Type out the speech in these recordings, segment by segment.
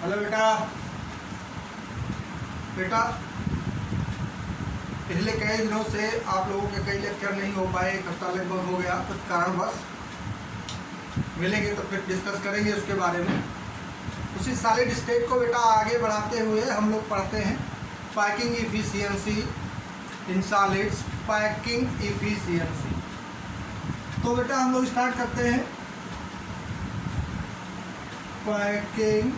Hello बेटा। बेटा पिछले कई दिनों से आप लोगों के कई लेक्चर नहीं हो पाए, एक हफ्ता लगभग हो गया कुछ कारणवश। मिलेंगे तो फिर डिस्कस करेंगे उसके बारे में। उसी सॉलिड स्टेट को बेटा आगे बढ़ाते हुए हम लोग पढ़ते हैं packing efficiency in solids, packing efficiency. तो बेटा हम लोग स्टार्ट करते हैं packing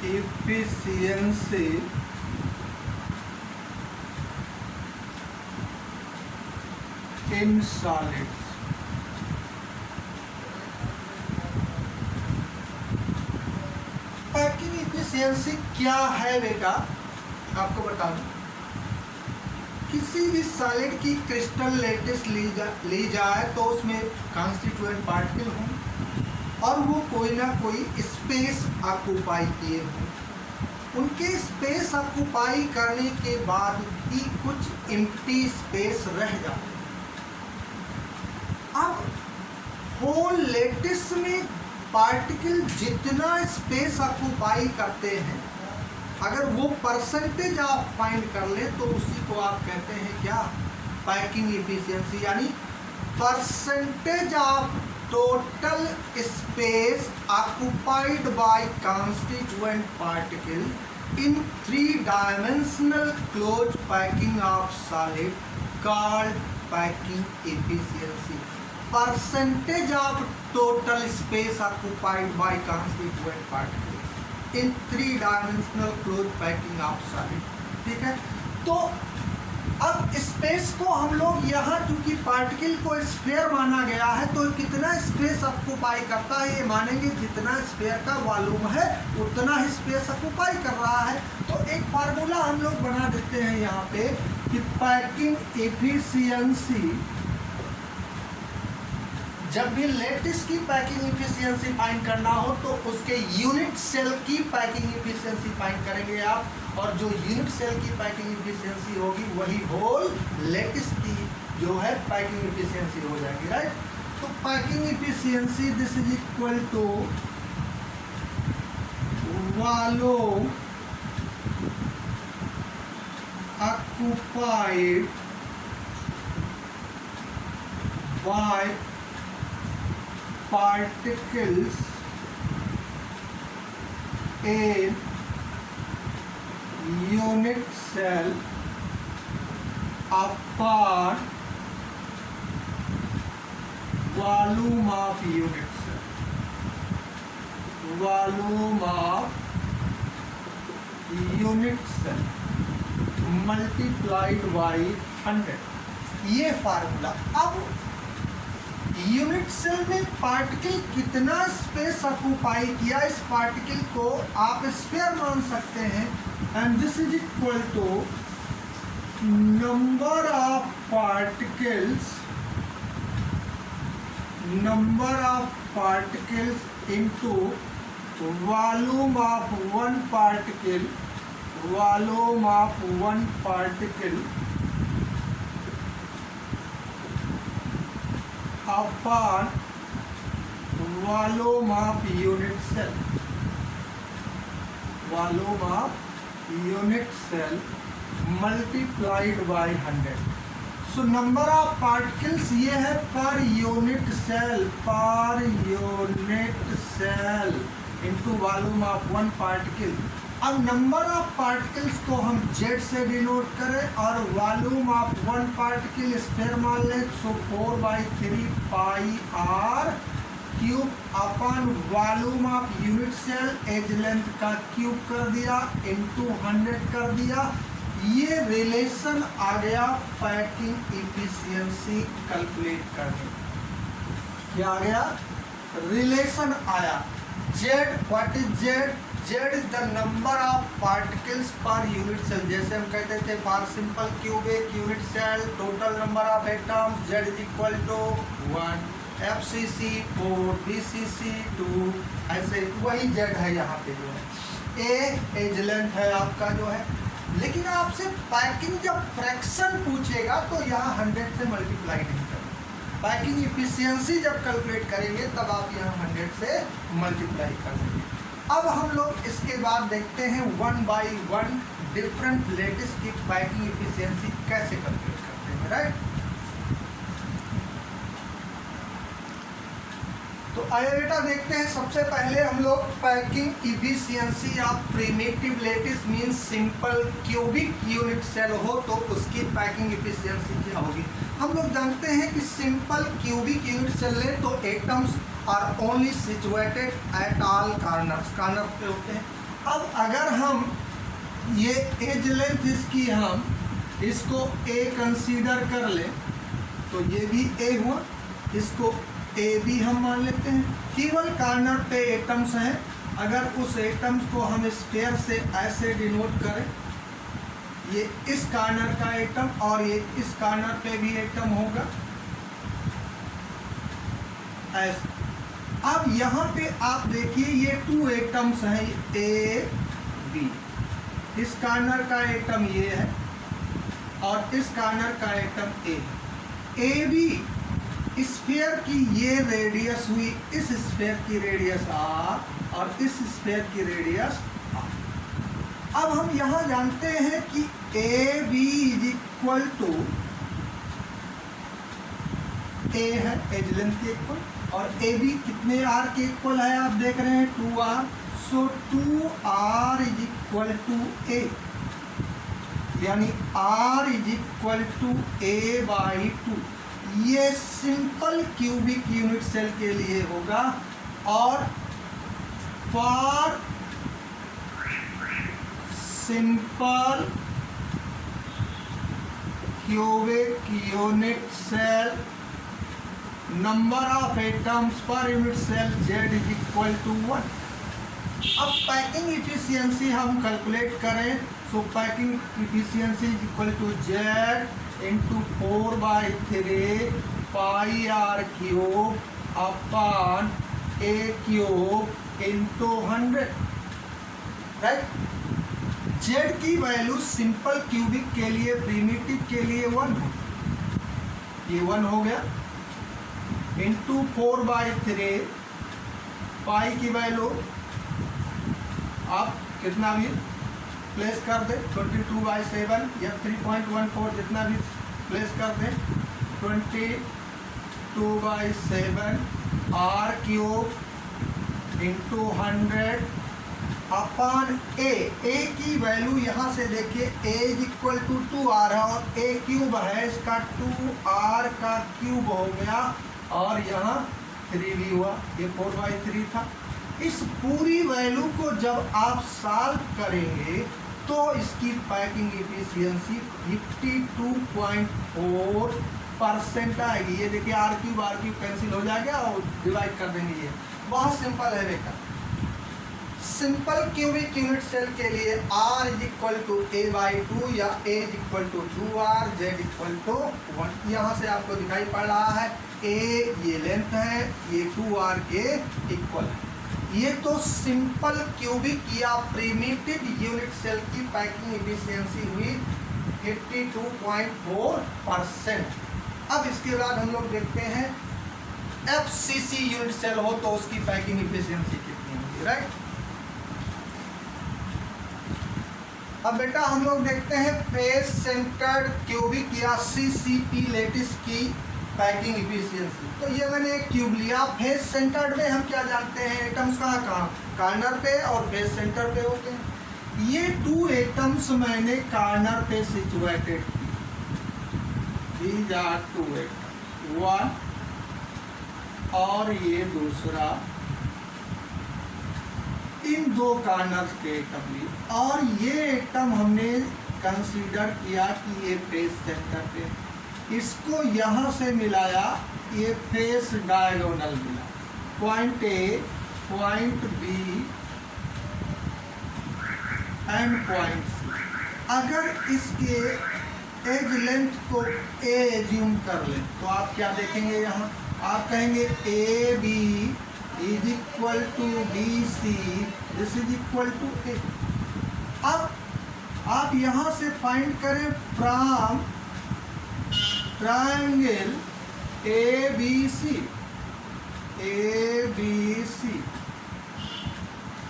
efficiency in solids। Packing efficiency क्या है बेटा, आपको बता दूं। किसी भी सॉलिड की क्रिस्टल लेटिस ली जाए तो उसमें कॉन्स्टिट्यूएंट पार्टिकल हों और वो कोई ना कोई स्पेस ऑक्यूपाई किए हों। उनके स्पेस ऑक्यूपाई करने के बाद भी कुछ एम्प्टी स्पेस रह जाए। अब होल लेटिस में पार्टिकल जितना स्पेस ऑक्यूपाई करते हैं, अगर वो परसेंटेज आप फाइंड कर ले तो उसी को आप कहते हैं क्या, पैकिंग इफिशियंसी। यानी percentage of total space occupied by constituent particle in three-dimensional closed packing of solid called packing efficiency। Percentage of total space occupied by constituent particles in three-dimensional closed packing of solid। ठीक है, तो अब space को हम लोग यहाँ चूंकि particle को स्फीयर माना गया है तो कितना स्पेस ऑक्यूपाई करता है ये मानेंगे, जितना स्फीयर का वॉल्यूम है उतना ही स्पेस ऑक्यूपाई कर रहा है। तो एक फार्मूला हम लोग बना देते हैं यहाँ पे कि पैकिंग एफिशिएंसी, जब भी लेटिस की पैकिंग एफिशिएंसी फाइंड करना हो तो उसके यूनिट सेल की पैकिंग एफिशिएंसी फाइंड करेंगे आप, और जो यूनिट सेल की पैकिंग एफिशिएंसी होगी वही होल लेटिस की जो है पैकिंग एफिशिएंसी हो जाएगी, राइट। तो packing efficiency this is equal to volume occupied by particles in unit cell upon volume of unit cell, volume of unit cell multiplied by 100। ये फार्मूला। अब यूनिट सेल में पार्टिकल कितना स्पेस ऑक्यूपाई किया, इस पार्टिकल को आप स्फीयर मान सकते हैं, and this is equal to number of particles into volume of one particle, volume of one particle upon volume of unit cell, volume of unit cell multiplied by 100। so number of particles ये है पर unit cell into volume of one particle। अब number of particles को हम Z से denote करें और volume of one particle sphere मान लें, so 4/3 pi r cube upon volume of unit cell edge length का क्यूब कर दिया इनटू 100 कर दिया। ये रिलेशन आ गया पैकिंग इफिशियंसी कैलकुलेट करने। क्या आ गया, रिलेशन आया। Z, what is Z? Z is the number of particles per unit cell। जैसे हम कहते थे for simple cubic unit cell total number of atoms Z is equal to 1, FCC 4, BCC 2, ऐसे वही Z है यहाँ पे जो है। A एज लेंथ है आपका जो है, लेकिन आपसे पैकिंग जब फ्रैक्शन पूछेगा तो यहाँ 100 से मल्टीप्लाई नहीं करना। पैकिंग इफिशियंसी जब कैलकुलेट करेंगे तब आप यहाँ 100 से मल्टीप्लाई कर देंगे। अब हम लोग इसके बाद देखते हैं 1 बाई 1 डिफरेंट लेटिस की पैकिंग इफिशियंसी कैसे कैलकुलेट करते हैं, राइट। तो आइए बेटा देखते हैं। सबसे पहले हम लोग packing efficiency of primitive lattice means simple cubic unit cell हो तो उसकी पैकिंग इफिशियंसी क्या होगी। हम लोग जानते हैं कि सिंपल क्यूबिक यूनिट सेल ले तो atoms are only situated at all corners, corner पे होते हैं। अब अगर हम ये एज लेंथ इसकी हम इसको ए कंसीडर कर ले तो ये भी ए हुआ, इसको ए भी हम मान लेते हैं। केवल कॉर्नर पे एटम्स हैं, अगर उस एटम्स को हम स्फीयर से ऐसे डिनोट करें, ये इस कॉर्नर का एटम और ये इस कॉर्नर पे भी एटम होगा ऐसे। अब यहाँ पे आप देखिए ये 2 एटम्स हैं ए बी, इस कॉर्नर का एटम ये है और इस कॉर्नर का एटम ए बी। स्फीयर की ये रेडियस हुई, इस स्फीयर की रेडियस आर और इस स्फीयर की रेडियस आर। अब हम यहाँ जानते हैं कि A B is equal to a है, एज लेंथ के इक्वल, और ए बी कितने आर के इक्वल है आप देख रहे हैं 2r। So 2r is equal to a, यानी r is equal to a by 2। ये सिंपल क्यूबिक यूनिट सेल के लिए होगा। और for simple cubic unit cell number of atoms per unit cell z is equal to 1। अब packing efficiency हम calculate करें, so packing efficiency is equal to z into 4/3 pi r cube upon a cube into 100, right. Z की value simple cubic के लिए, primitive के लिए 1 है, ये 1 हो गया, इंटू 4/3 पाई की वैल्यू आप कितना भी प्लेस कर दे 22/7 या 3.14 जितना भी प्लेस कर दे 22/7 आर क्यूब इंटू 100 अपॉन ए की वैल्यू यहाँ से देखिए ए इज इक्वल टू 2r है और ए क्यूब है, इसका 2r का क्यूब हो गया और यहाँ 3 भी हुआ, ये 4/3 था। इस पूरी वैल्यू को जब आप सॉल्व करेंगे तो इसकी पैकिंग इफिशियंसी 52.4% आएगी। ये देखिए आर क्यूब कैंसिल हो जाएगा और डिवाइड कर देंगे। ये बहुत सिंपल है बेटा। सिंपल क्यूबिक यूनिट सेल के लिए r is equal to a by 2 या a is equal to 2r, z equal to 1। यहाँ से आपको दिखाई पड़ रहा है a ये लेंथ है, ये 2r के इक्वल है। ये तो सिंपल क्यूबिक या प्रिमिटिव यूनिट सेल की पैकिंग इफिशियंसी हुई 52.4%। अब इसके बाद हम लोग देखते हैं FCC यूनिट सेल हो तो उसकी पैकिंग इफिशियंसी कितनी होगी, राइट। अब बेटा हम लोग देखते हैं फेस सेंटर्ड क्यूबिक या CCP लेटिस की पैकिंग इफिशियंसी। तो ये मैंने एक क्यूब लिया, फेस सेंटर्ड में हम क्या जानते हैं, एटम्स कहाँ कॉर्नर पे और फेस सेंटर पे होते हैं। ये 2 एटम्स मैंने कॉर्नर पे सिचुएटेड की, दीज आर 2 एटम्स, 1 और ये दूसरा, इन 2 कॉर्नर्स के एटम लिए, और ये एटम हमने कंसीडर किया कि ये फेस सेंटर पे, इसको यहाँ से मिलाया, ये फेस डायगोनल मिला, point A, point B and point C. अगर इसके एज लेंथ को ए एज्यूम कर लें तो आप क्या देखेंगे, यहाँ आप कहेंगे A B is equal to B C, this is equal to a. अब आप यहाँ से फाइंड करें फ्रॉम ट्रायंगल ABC, ABC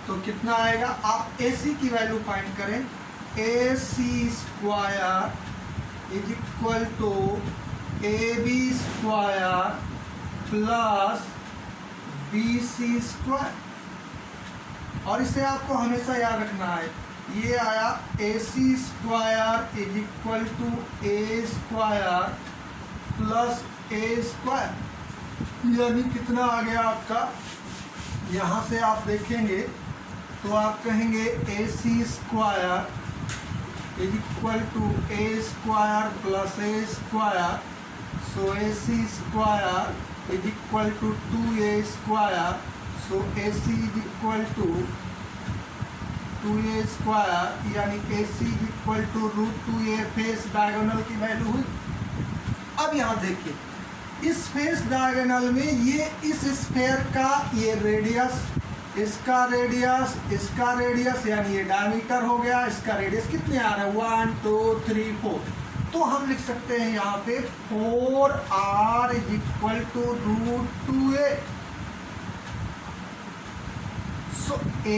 तो कितना आएगा? आप AC की वैल्यू फाइंड करें। AC square is equal to AB square plus BC square. और इसे आपको हमेशा याद रखना है, ये आया AC square is equal to A square plus A square, यानी कितना आ गया आपका? यहाँ से आप देखेंगे तो आप कहेंगे AC square is equal to A square plus A square, so AC square is equal to 2A square, so AC is equal to 2A square, यानी AC is equal to √2A face diagonal की value हुई। अब यहाँ देखिए, इस face diagonal में ये इस स्फेयर का ये रेडियस, इसका रेडियस, इसका रेडियस, यानी ये डायमीटर हो गया, इसका रेडियस कितने आ रहा है? 1 2 3 4। तो हम लिख सकते हैं यहाँ पे 4R is equal to √2A। So A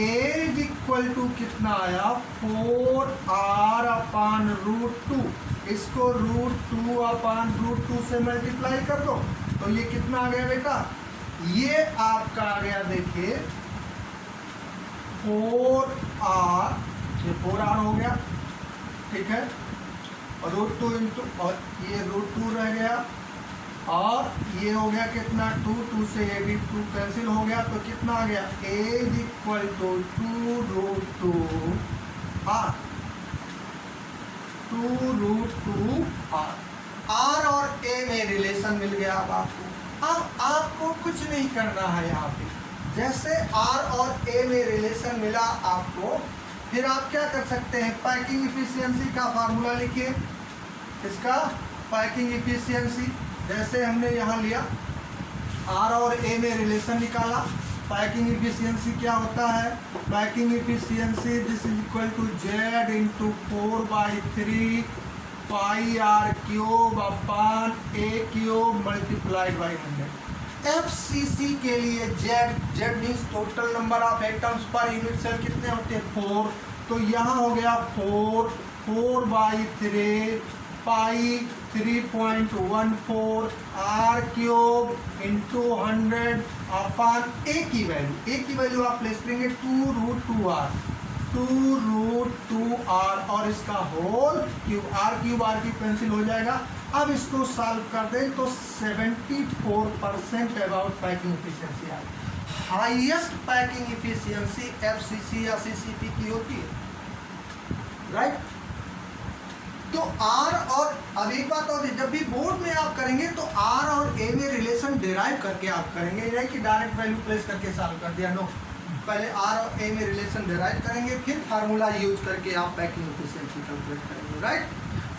is equal to कितना आया? 4R अपान √2। इसको √2 अपान √2 से मल्टीप्लाई कर दो तो ये कितना आ गया बेटा? ये आपका आ गया, देखिए 4R, ये 4R हो गया, ठीक है, और √2 इंटू, और ये √2 रह गया, और ये हो गया कितना? 2, 2 से ये भी 2 कैंसिल हो गया, तो कितना आ गया? A is equal to 2√2R, 2√2R। R और A में रिलेशन मिल गया अब आपको। अब आपको कुछ नहीं करना है यहाँ पे, जैसे R और A में रिलेशन मिला आपको, फिर आप क्या कर सकते हैं? पैकिंग इफिशियंसी का फार्मूला लिखिए। इसका पैकिंग इफिशियंसी जैसे हमने यहाँ लिया, R और A में रिलेशन निकाला, पैकिंग इफिशियंसी क्या होता है? Packing efficiency this is equal to Z into 4/3 pi R cube upon A cube multiplied by 100। FCC के लिए Z means total number of atoms per unit cell कितने होते हैं? 4। तो यहाँ हो गया 4/3 pi 3.14 R cube into 100 upon A की वैल्यू आप प्लेस करेंगे 2√2R, 2√2R, और इसका whole cube, R cube R की कैंसिल हो जाएगा। अब इसको सॉल्व कर दें तो 74% अबाउट पैकिंग इफिशियंसी आ गई। हाईएस्ट पैकिंग इफिशियंसी FCC या CCP की होती है, राइट? तो R और, अब एक बात और, जब भी बोर्ड में आप करेंगे तो R और A में रिलेशन डिराइव करके आप करेंगे, नहीं कि डायरेक्ट वैल्यू प्लेस करके सॉल्व कर दिया, नो। पहले R और A में रिलेशन डिराइव करेंगे, फिर फार्मूला यूज करके आप पैकिंग इफिशियंसी कैलकुलेट करेंगे, राइट?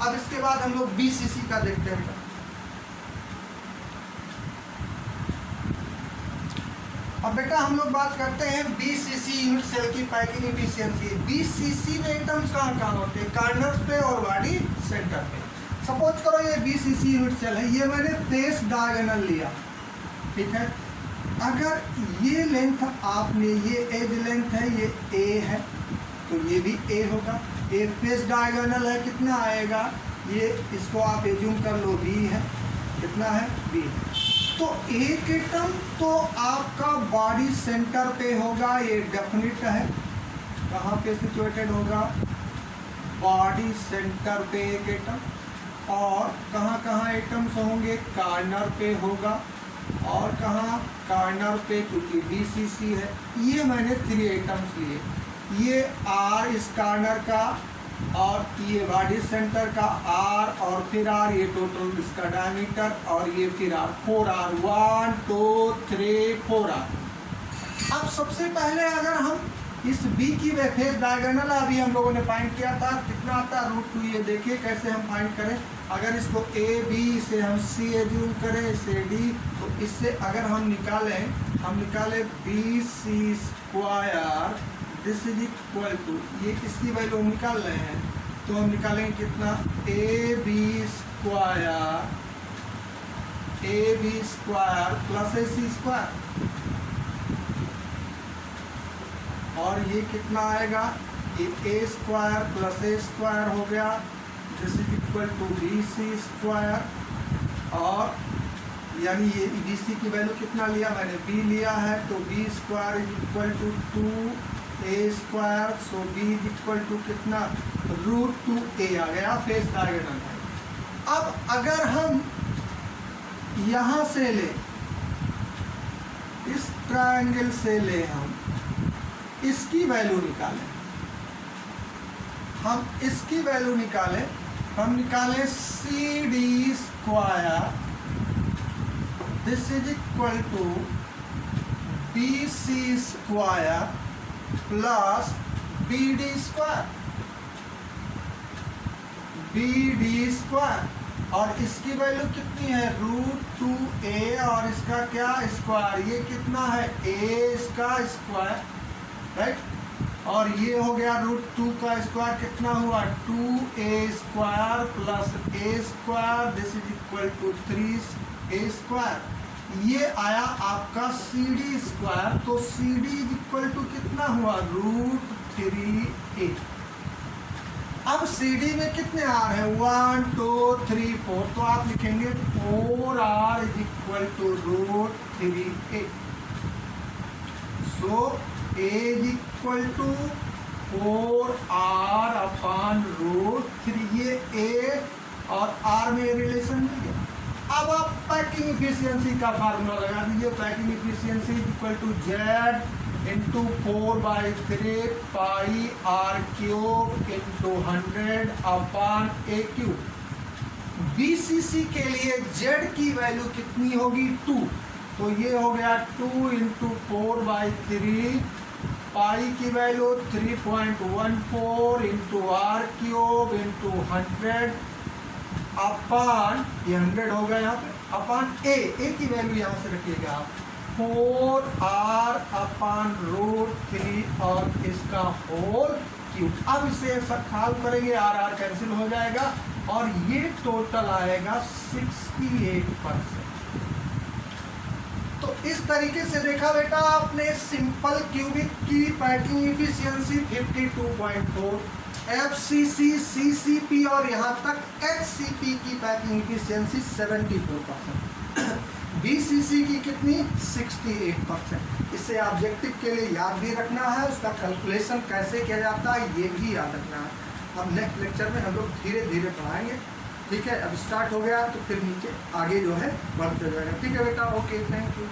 अब इसके बाद हम लोग BCC का देखते हैं। अब बेटा हम लोग बात करते हैं BCC यूनिट सेल की पैकिंग इफिशियंसी। BCC में एटम्स कहाँ कहाँ होते हैं? कॉर्नर्स पे और बॉडी सेंटर पे। सपोज करो ये BCC यूनिट सेल है, ये मैंने फेस डायगोनल लिया, ठीक है। अगर ये लेंथ आपने, ये एज लेंथ है, ये A है, तो ये भी A होगा। ये फेस डायगोनल है, कितना आएगा? ये इसको आप एज्यूम कर लो B है, कितना है? B। तो एक एटम तो आपका बॉडी सेंटर पे होगा, ये डेफिनेट है। कहाँ पे सिचुएटेड होगा? बॉडी सेंटर पे एक एटम। और कहाँ कहाँ एटम्स होंगे? कॉर्नर पे होगा। और कहाँ? कॉर्नर पे, क्योंकि BCC है। ये मैंने 3 एटम्स लिए, ये R इस कॉर्नर का, और ये बॉडी सेंटर का R, और फिर R, ये टोटल इसका डायमीटर, और ये फिर R, 4R, 1 2 3 4R। अब सबसे पहले अगर हम इस B की फेस डायगोनल अभी हम लोगों ने फाइंड किया था, कितना आता है? √2। ये देखिए कैसे हम फाइंड करें। अगर इसको AB से हम C एज्यूम करें, इसे D, तो इससे अगर हम निकालें BC square this is equal to, ये इसकी वैल्यू हम निकाल रहे हैं, तो हम निकालेंगे कितना? AB square AB square plus AC square, और ये कितना आएगा, ये A square plus A square हो गया, this is equal to BC square, और यानी ये BC की वैल्यू कितना लिया मैंने, B लिया है, तो B square is equal to 2A square, so B is equal to कितना, √2A आ गया, फेस डायगोनल है। अब अगर हम यहाँ से ले, इस ट्रायंगल से ले, हम इसकी वैल्यू निकालें, हम इसकी वैल्यू निकालें, हम निकालें CD square, this is equal to BC square plus BD square, BD square, और इसकी वैल्यू कितनी है, √2A, और इसका क्या स्क्वायर, ये कितना है, A इसका स्क्वायर, राइट, और ये हो गया √2 का स्क्वायर, कितना हुआ, 2A square plus A square, this is equal to 3A square, ये आया आपका CD स्क्वायर, तो CD इज इक्वल टू कितना हुआ, √3A। अब CD में कितने R हैं, 1 2 3 4, तो आप लिखेंगे 4R is equal to √3A, so A is equal to 4R upon √3, ये A और R में रिलेशन मिल गया। अब आप पैकिंग इफिशियंसी का फार्मूला लगा दीजिए, packing efficiency is equal to Z into 4/3 pi R³ into 100 upon A³। BCC के लिए Z की वैल्यू कितनी होगी, 2, तो ये हो गया 2 इंटू 4/3, पाई की value 3.14 into R³ into 100 upon, ये 100 हो गया यहाँ पे, अपॉन A की वैल्यू यहाँ से रखिएगा आप, 4R अपॉन √3 और इसका होल क्यूब। अब इसे सॉल्व करेंगे, R कैंसिल हो जाएगा, और ये टोटल आएगा 68%। तो इस तरीके से देखा बेटा आपने सिंपल क्यूबिक की पैकिंग इफिशियंसी 52.4, FCC, CCP और यहाँ तक HCP की पैकिंग इफिशियंसी 74%, BCC की कितनी 68%। इसे ऑब्जेक्टिव के लिए याद भी रखना है, उसका कैलकुलेशन कैसे किया जाता है ये भी याद रखना है। अब नेक्स्ट लेक्चर में हम लोग धीरे धीरे पढ़ाएंगे, ठीक है। अब स्टार्ट हो गया तो फिर नीचे आगे जो है बढ़ते जाएगा, ठीक है बेटा, ओके, थैंक यू।